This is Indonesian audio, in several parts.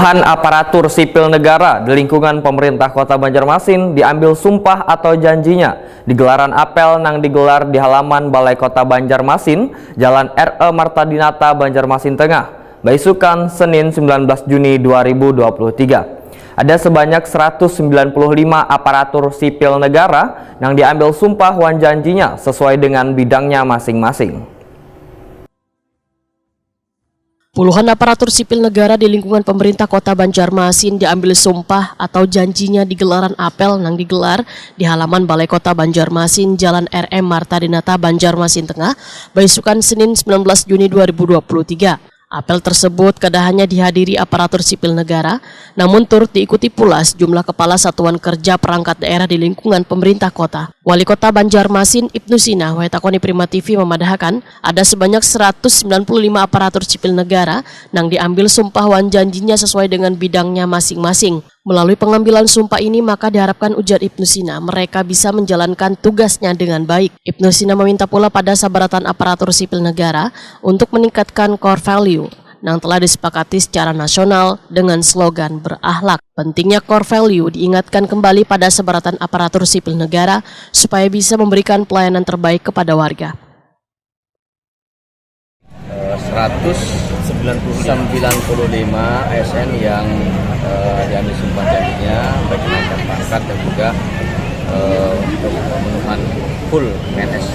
Puluhan aparatur sipil negara di lingkungan pemerintah Kota Banjarmasin diambil sumpah atau janjinya di gelaran apel nang digelar di halaman Balai Kota Banjarmasin, Jalan R.E. Marta Dinata, Banjarmasin Tengah, Baisukan, Senin 19 Juni 2023. Ada sebanyak 195 aparatur sipil negara yang diambil sumpah wan janjinya sesuai dengan bidangnya masing-masing. Puluhan aparatur sipil negara di lingkungan pemerintah Kota Banjarmasin diambil sumpah atau janjinya di gelaran apel yang digelar di halaman Balai Kota Banjarmasin, Jalan R.E. Marta Dinata, Banjarmasin Tengah, Baisukan, Senin 19 Juni 2023. Apel tersebut kada hanya dihadiri aparatur sipil negara, namun turut diikuti pula sejumlah kepala satuan kerja perangkat daerah di lingkungan pemerintah kota. Wali Kota Banjarmasin Ibnu Sina Waitakoni Prima TV memadahkan ada sebanyak 195 aparatur sipil negara yang diambil sumpah wan janjinya sesuai dengan bidangnya masing-masing. Melalui pengambilan sumpah ini maka diharapkan, ujar Ibnu Sina, mereka bisa menjalankan tugasnya dengan baik. Ibnu Sina meminta pula pada sabaratan aparatur sipil negara untuk meningkatkan core value yang telah disepakati secara nasional dengan slogan berakhlak. Pentingnya core value diingatkan kembali pada sabaratan aparatur sipil negara supaya bisa memberikan pelayanan terbaik kepada warga. 195 ASN yang diambil sumpah janjinya baik kenaikan pangkat dan juga untuk pemenuhan full PNS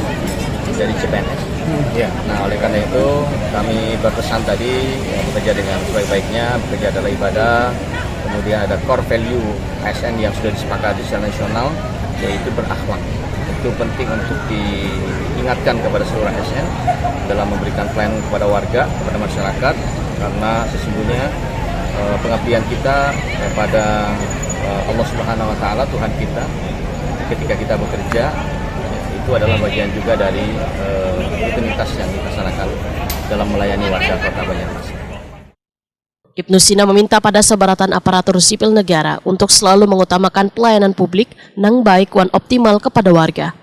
dari CPNS. Ya. Nah, oleh karena itu kami berpesan tadi bekerja dengan sebaik-baiknya, bekerja adalah ibadah. Kemudian ada core value ASN yang sudah disepakati secara nasional, yaitu berakhlak. Itu penting untuk diingatkan kepada seluruh ASN dalam memberikan pelayanan kepada warga, kepada masyarakat, karena sesungguhnya pengabdian kita kepada Allah Subhanahu wa Ta'ala, Tuhan kita, ketika kita bekerja itu adalah bagian juga dari rutinitas yang dilaksanakan dalam melayani warga Kota Banjarmasin. Ibnu Sina meminta pada sabaratan aparatur sipil negara untuk selalu mengutamakan pelayanan publik nang baik wan optimal kepada warga.